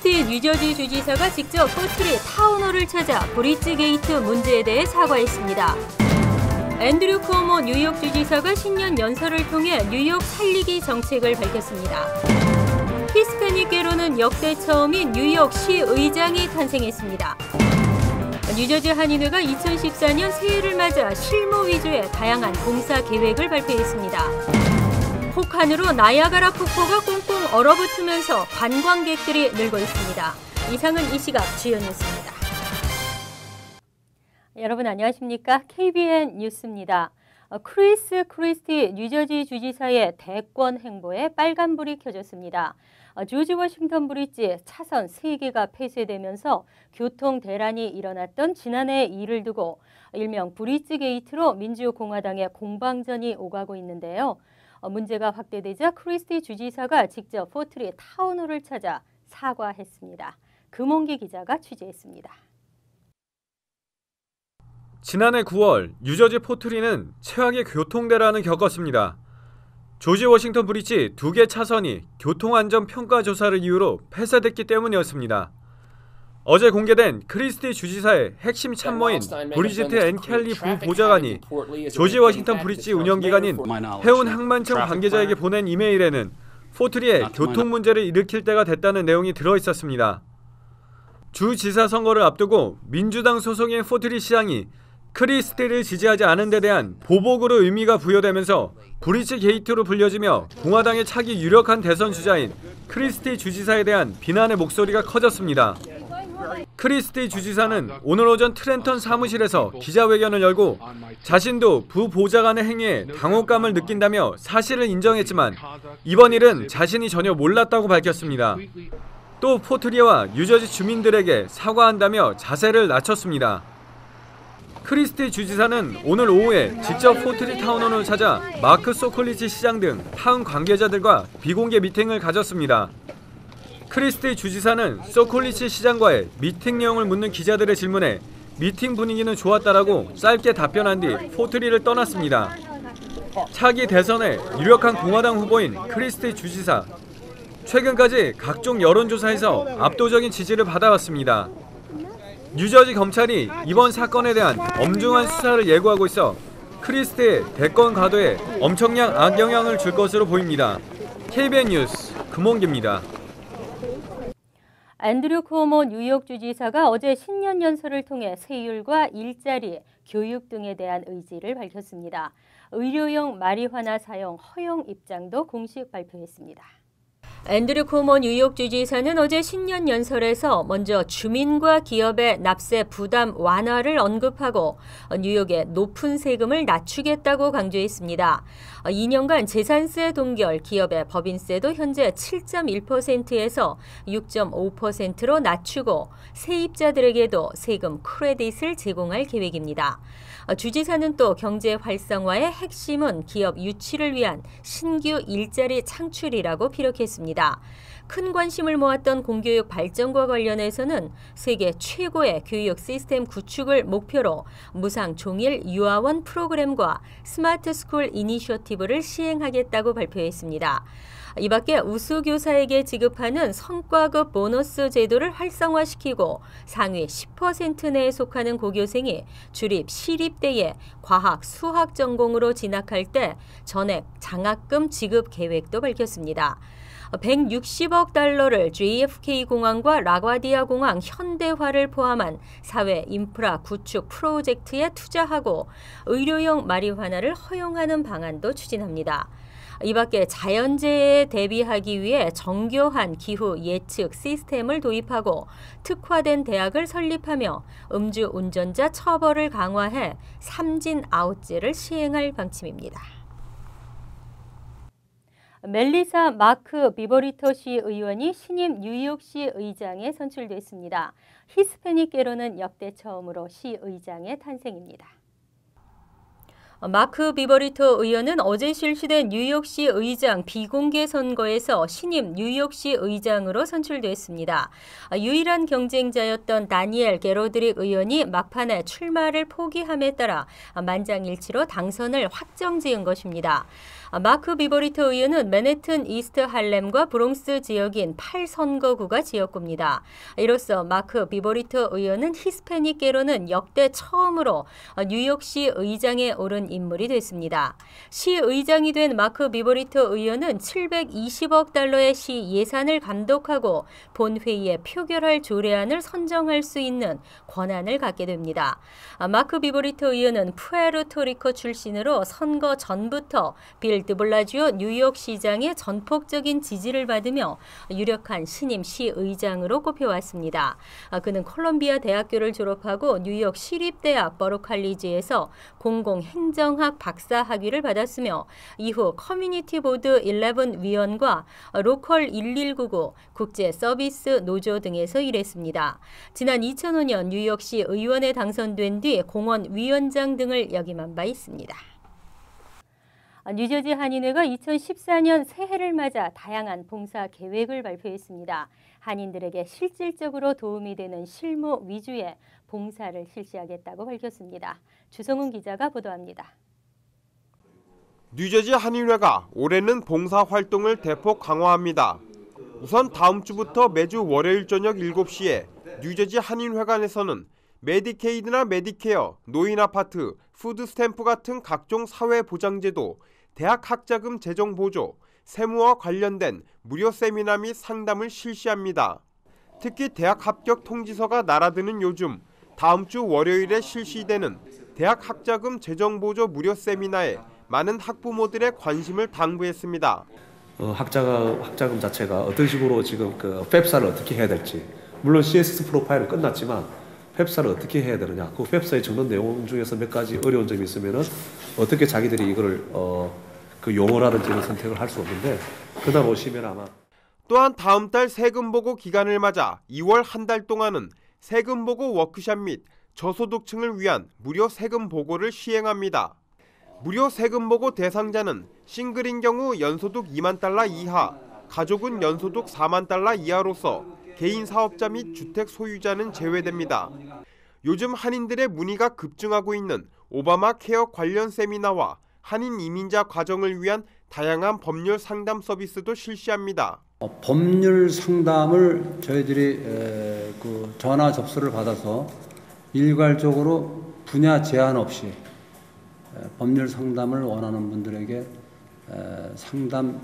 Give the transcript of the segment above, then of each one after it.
크리스티 뉴저지 주지사가 직접 포트리 타운홀을 찾아 브릿지 게이트 문제에 대해 사과했습니다. 앤드류 쿠오모 뉴욕 주지사가 신년 연설을 통해 뉴욕 살리기 정책을 밝혔습니다. 히스패닉계로는 역대 처음인 뉴욕 시의장이 탄생했습니다. 뉴저지 한인회가 2014년 새해를 맞아 실무 위주의 다양한 봉사 계획을 발표했습니다. 폭한으로 나야가라 폭포가 꽁꽁 얼어붙으면서 관광객들이 늘고 있습니다. 이상은 이 시각 주요 뉴스입니다. 여러분 안녕하십니까? KBN 뉴스입니다. 크리스 크리스티 뉴저지 주지사의 대권 행보에 빨간불이 켜졌습니다. 조지 워싱턴 브리지 차선 3개가 폐쇄되면서 교통 대란이 일어났던 지난해 일을 두고 일명 브릿지 게이트로 민주공화당의 공방전이 오가고 있는데요. 문제가 확대되자 크리스티 주지사가 직접 포트리 타운홀을 찾아 사과했습니다. 금홍기 기자가 취재했습니다. 지난해 9월 뉴저지 포트리는 최악의 교통대란을 겪었습니다. 조지 워싱턴 브리지 2개 차선이 교통안전평가 조사를 이유로 폐쇄됐기 때문이었습니다. 어제 공개된 크리스티 주지사의 핵심 참모인 브리지트 앤 켈리 부보좌관이 조지 워싱턴 브리지 운영기관인 해운 항만청 관계자에게 보낸 이메일에는 포트리에 교통 문제를 일으킬 때가 됐다는 내용이 들어있었습니다. 주지사 선거를 앞두고 민주당 소속인 포트리 시장이 크리스티를 지지하지 않은 데 대한 보복으로 의미가 부여되면서 브릿지 게이트로 불려지며 공화당의 차기 유력한 대선 주자인 크리스티 주지사에 대한 비난의 목소리가 커졌습니다. 크리스티 주지사는 오늘 오전 트렌턴 사무실에서 기자회견을 열고 자신도 부보좌관의 행위에 당혹감을 느낀다며 사실을 인정했지만 이번 일은 자신이 전혀 몰랐다고 밝혔습니다. 또 포트리와 뉴저지 주민들에게 사과한다며 자세를 낮췄습니다. 크리스티 주지사는 오늘 오후에 직접 포트리 타운홀을 찾아 마크 소콜리치 시장 등 타운 관계자들과 비공개 미팅을 가졌습니다. 크리스티 주지사는 소콜리치 시장과의 미팅 내용을 묻는 기자들의 질문에 미팅 분위기는 좋았다라고 짧게 답변한 뒤 포트리를 떠났습니다. 차기 대선의 유력한 공화당 후보인 크리스티 주지사. 최근까지 각종 여론조사에서 압도적인 지지를 받아왔습니다. 뉴저지 검찰이 이번 사건에 대한 엄중한 수사를 예고하고 있어 크리스티의 대권 가도에 엄청난 악영향을 줄 것으로 보입니다. KBN 뉴스 금홍기입니다. 앤드류 쿠오모 뉴욕 주지사가 어제 신년 연설을 통해 세율과 일자리, 교육 등에 대한 의지를 밝혔습니다. 의료용 마리화나 사용 허용 입장도 공식 발표했습니다. 앤드류 쿠오모 뉴욕 주지사는 어제 신년 연설에서 먼저 주민과 기업의 납세 부담 완화를 언급하고 뉴욕의 높은 세금을 낮추겠다고 강조했습니다. 2년간 재산세 동결, 기업의 법인세도 현재 7.1%에서 6.5%로 낮추고 세입자들에게도 세금 크레딧을 제공할 계획입니다. 주지사는 또 경제 활성화의 핵심은 기업 유치를 위한 신규 일자리 창출이라고 피력했습니다. 큰 관심을 모았던 공교육 발전과 관련해서는 세계 최고의 교육 시스템 구축을 목표로 무상 종일 유아원 프로그램과 스마트 스쿨 이니셔티브를 시행하겠다고 발표했습니다. 이 밖에 우수 교사에게 지급하는 성과급 보너스 제도를 활성화시키고 상위 10% 내에 속하는 고교생이 주립 시립대에 과학, 수학 전공으로 진학할 때 전액 장학금 지급 계획도 밝혔습니다. 160억 달러를 JFK 공항과 라과디아 공항 현대화를 포함한 사회 인프라 구축 프로젝트에 투자하고 의료용 마리화나를 허용하는 방안도 추진합니다. 이 밖에 자연재해에 대비하기 위해 정교한 기후 예측 시스템을 도입하고 특화된 대학을 설립하며 음주 운전자 처벌을 강화해 삼진 아웃제를 시행할 방침입니다. 멜리사 마크 비버리터시 의원이 신임 뉴욕시 의장에 선출됐습니다. 히스패닉계로는 역대 처음으로 시 의장의 탄생입니다. 마크 비버리터 의원은 어제 실시된 뉴욕시 의장 비공개 선거에서 신임 뉴욕시 의장으로 선출됐습니다. 유일한 경쟁자였던 다니엘 게로드릭 의원이 막판에 출마를 포기함에 따라 만장일치로 당선을 확정지은 것입니다. 마크 비버리터 의원은 맨해튼 이스트 할렘과 브롱스 지역인 8선거구가 지역구입니다. 이로써 마크 비버리터 의원은 히스패닉계로는 역대 처음으로 뉴욕시 의장에 오른 인물이 됐습니다. 시 의장이 된 마크 비버리터 의원은 720억 달러의 시 예산을 감독하고 본회의에 표결할 조례안을 선정할 수 있는 권한을 갖게 됩니다. 마크 비버리터 의원은 푸에르토리코 출신으로 선거 전부터 빌 드블라지오 뉴욕시장의 전폭적인 지지를 받으며 유력한 신임 시의장으로 꼽혀왔습니다. 그는 콜롬비아 대학교를 졸업하고 뉴욕 시립대학 버로칼리지에서 공공행정학 박사 학위를 받았으며 이후 커뮤니티 보드 11 위원과 로컬 1199 국제 서비스 노조 등에서 일했습니다. 지난 2005년 뉴욕시 의원에 당선된 뒤 공원 위원장 등을 역임한 바 있습니다. 뉴저지 한인회가 2014년 새해를 맞아 다양한 봉사 계획을 발표했습니다. 한인들에게 실질적으로 도움이 되는 실무 위주의 봉사를 실시하겠다고 밝혔습니다. 주성훈 기자가 보도합니다. 뉴저지 한인회가 올해는 봉사 활동을 대폭 강화합니다. 우선 다음 주부터 매주 월요일 저녁 7시에 뉴저지 한인회관에서는 메디케이드나 메디케어, 노인 아파트, 푸드 스탬프 같은 각종 사회보장제도, 대학 학자금 재정 보조, 세무와 관련된 무료 세미나 및 상담을 실시합니다. 특히 대학 합격 통지서가 날아드는 요즘 다음 주 월요일에 실시되는 대학 학자금 재정 보조 무료 세미나에 많은 학부모들의 관심을 당부했습니다. 학자금 자체가 어떤 식으로 지금 펩사를 어떻게 해야 될지, 물론 CSS 프로파일은 끝났지만 펩사를 어떻게 해야 되느냐, 그 펩사에 적는 내용 중에서 몇 가지 어려운 점이 있으면은 어떻게 자기들이 이거를 그 용어라든지 이런 선택을 할 수 없는데, 그날 오시면 아마. 또한 다음 달 세금 보고 기간을 맞아 2월 한 달 동안은 세금 보고 워크숍 및 저소득층을 위한 무료 세금 보고를 시행합니다. 무료 세금 보고 대상자는 싱글인 경우 연소득 2만 달러 이하, 가족은 연소득 4만 달러 이하로서 개인 사업자 및 주택 소유자는 제외됩니다. 요즘 한인들의 문의가 급증하고 있는 오바마 케어 관련 세미나와 한인 이민자 과정을 위한 다양한 법률 상담 서비스도 실시합니다. 법률 상담을 저희들이 전화 접수를 받아서 일괄적으로 분야 제한 없이 법률 상담을 원하는 분들에게 상담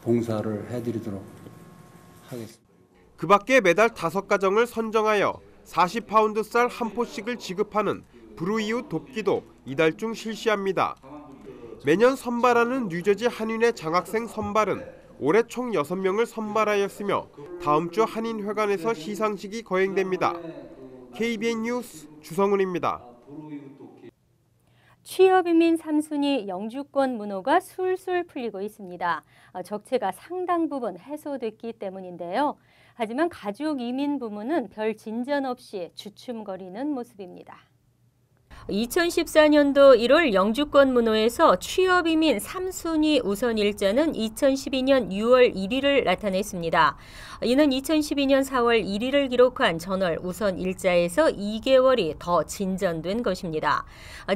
봉사를 해드리도록 하겠습니다. 그 밖에 매달 5가정을 선정하여 40파운드 쌀 한 포씩을 지급하는 불우이웃 돕기도 이달 중 실시합니다. 매년 선발하는 뉴저지 한인회 장학생 선발은 올해 총 6명을 선발하였으며 다음 주 한인회관에서 시상식이 거행됩니다. KBN 뉴스 주성훈입니다. 취업이민 3순위 영주권 문호가 술술 풀리고 있습니다. 적체가 상당 부분 해소됐기 때문인데요. 하지만 가족 이민 부문은 별 진전 없이 주춤거리는 모습입니다. 2014년도 1월 영주권 문호에서 취업이민 3순위 우선 일자는 2012년 6월 1일을 나타냈습니다. 이는 2012년 4월 1일을 기록한 전월 우선 일자에서 2개월이 더 진전된 것입니다.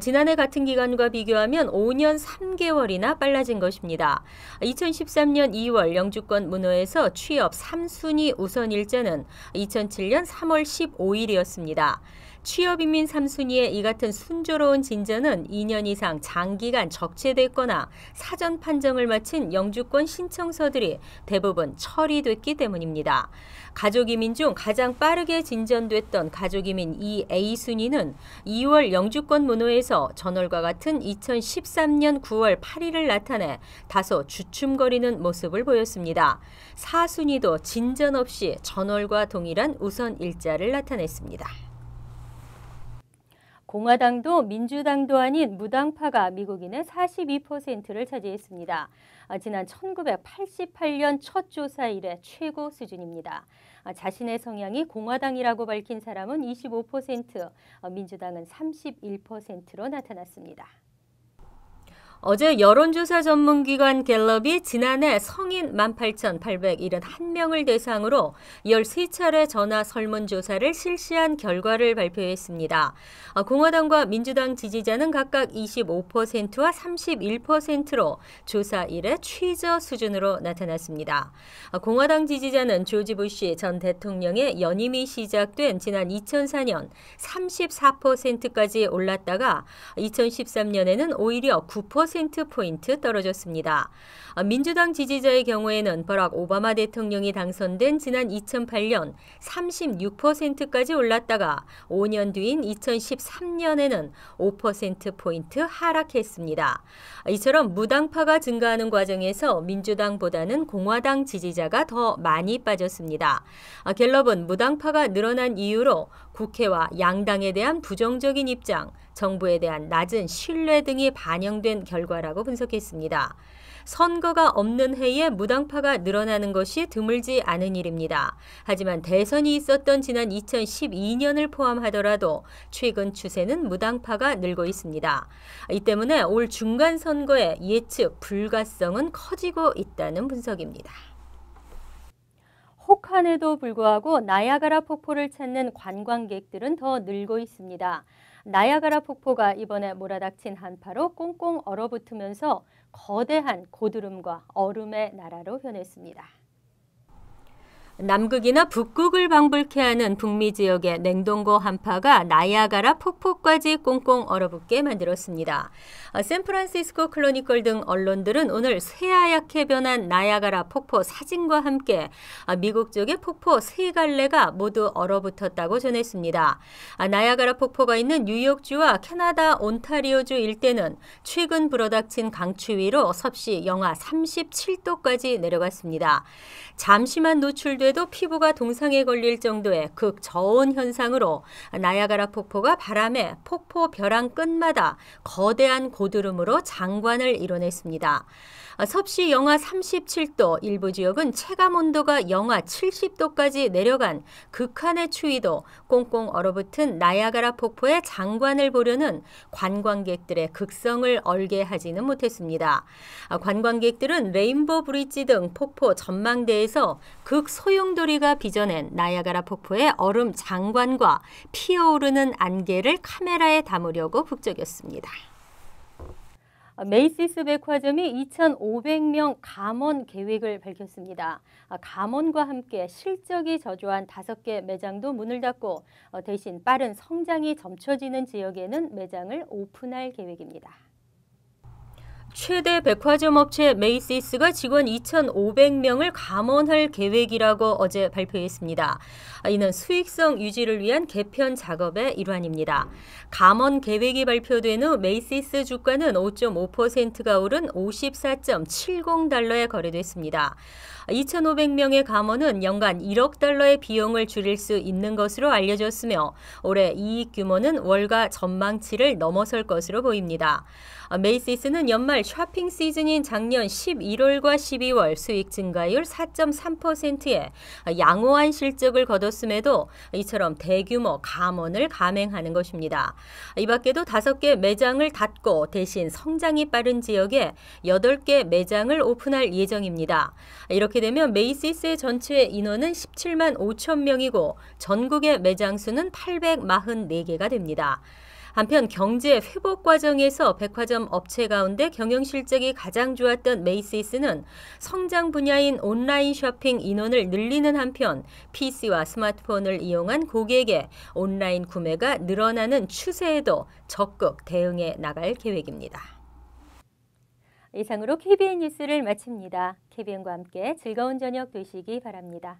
지난해 같은 기간과 비교하면 5년 3개월이나 빨라진 것입니다. 2013년 2월 영주권 문호에서 취업 3순위 우선 일자는 2007년 3월 15일이었습니다. 취업이민 3순위의 이 같은 순조로운 진전은 2년 이상 장기간 적체됐거나 사전 판정을 마친 영주권 신청서들이 대부분 처리됐기 때문입니다. 가족이민 중 가장 빠르게 진전됐던 가족이민 2A순위는 2월 영주권 문호에서 전월과 같은 2013년 9월 8일을 나타내 다소 주춤거리는 모습을 보였습니다. 4순위도 진전 없이 전월과 동일한 우선 일자를 나타냈습니다. 공화당도 민주당도 아닌 무당파가 미국인의 42%를 차지했습니다. 지난 1988년 첫 조사 이래 최고 수준입니다. 자신의 성향이 공화당이라고 밝힌 사람은 25%, 민주당은 31%로 나타났습니다. 어제 여론조사 전문기관 갤럽이 지난해 성인 18,871명을 대상으로 13차례 전화 설문조사를 실시한 결과를 발표했습니다. 공화당과 민주당 지지자는 각각 25%와 31%로 조사 이래 최저 수준으로 나타났습니다. 공화당 지지자는 조지 부시 전 대통령의 연임이 시작된 지난 2004년 34%까지 올랐다가 2013년에는 오히려 9%포인트 떨어졌습니다. 민주당 지지자의 경우에는 버락 오바마 대통령이 당선된 지난 2008년 36%까지 올랐다가 5년 뒤인 2013년에는 5%포인트 하락했습니다. 이처럼 무당파가 증가하는 과정에서 민주당보다는 공화당 지지자가 더 많이 빠졌습니다. 갤럽은 무당파가 늘어난 이유로 국회와 양당에 대한 부정적인 입장, 정부에 대한 낮은 신뢰 등이 반영된 결과라고 분석했습니다. 선거가 없는 해에 무당파가 늘어나는 것이 드물지 않은 일입니다. 하지만 대선이 있었던 지난 2012년을 포함하더라도 최근 추세는 무당파가 늘고 있습니다. 이 때문에 올 중간 선거의 예측 불가성은 커지고 있다는 분석입니다. 혹한에도 불구하고 나야가라 폭포를 찾는 관광객들은 더 늘고 있습니다. 나야가라 폭포가 이번에 몰아닥친 한파로 꽁꽁 얼어붙으면서 거대한 고드름과 얼음의 나라로 변했습니다. 남극이나 북극을 방불케 하는 북미 지역의 냉동고 한파가 나야가라 폭포까지 꽁꽁 얼어붙게 만들었습니다. 샌프란시스코 크로니컬 등 언론들은 오늘 새하얗게 변한 나야가라 폭포 사진과 함께 미국 쪽의 폭포 3갈래가 모두 얼어붙었다고 전했습니다. 나야가라 폭포가 있는 뉴욕주와 캐나다 온타리오주 일대는 최근 불어닥친 강추위로 섭씨 영하 37도까지 내려갔습니다. 잠시만 노출돼도 피부가 동상에 걸릴 정도의 극저온 현상으로 나야가라 폭포가 바람에 폭포 벼랑 끝마다 거대한 고드름으로 장관을 이뤄냈습니다. 섭씨 영하 37도, 일부 지역은 체감온도가 영하 70도까지 내려간 극한의 추위도 꽁꽁 얼어붙은 나야가라 폭포의 장관을 보려는 관광객들의 극성을 얼게 하지는 못했습니다. 관광객들은 레인보우 브릿지 등 폭포 전망대에서 극소용돌이가 빚어낸 나야가라 폭포의 얼음 장관과 피어오르는 안개를 카메라에 담으려고 북적였습니다. 메이시스 백화점이 2,500명 감원 계획을 밝혔습니다. 감원과 함께 실적이 저조한 5개 매장도 문을 닫고 대신 빠른 성장이 점쳐지는 지역에는 매장을 오픈할 계획입니다. 최대 백화점 업체 메이시스가 직원 2,500명을 감원할 계획이라고 어제 발표했습니다. 이는 수익성 유지를 위한 개편 작업의 일환입니다. 감원 계획이 발표된 후 메이시스 주가는 5.5%가 오른 54.70달러에 거래됐습니다. 2,500명의 감원은 연간 1억 달러의 비용을 줄일 수 있는 것으로 알려졌으며 올해 이익 규모는 월가 전망치를 넘어설 것으로 보입니다. 메이시스는 연말 쇼핑 시즌인 작년 11월과 12월 수익 증가율 4.3%의 양호한 실적을 거뒀음에도 이처럼 대규모 감원을 감행하는 것입니다. 이 밖에도 5개 매장을 닫고 대신 성장이 빠른 지역에 8개 매장을 오픈할 예정입니다. 이렇게 되면 메이시스의 전체 인원은 17만 5천 명이고 전국의 매장 수는 844개가 됩니다. 한편 경제 회복 과정에서 백화점 업체 가운데 경영 실적이 가장 좋았던 메이시스는 성장 분야인 온라인 쇼핑 인원을 늘리는 한편 PC와 스마트폰을 이용한 고객의 온라인 구매가 늘어나는 추세에도 적극 대응해 나갈 계획입니다. 이상으로 KBN 뉴스를 마칩니다. KBN과 함께 즐거운 저녁 되시기 바랍니다.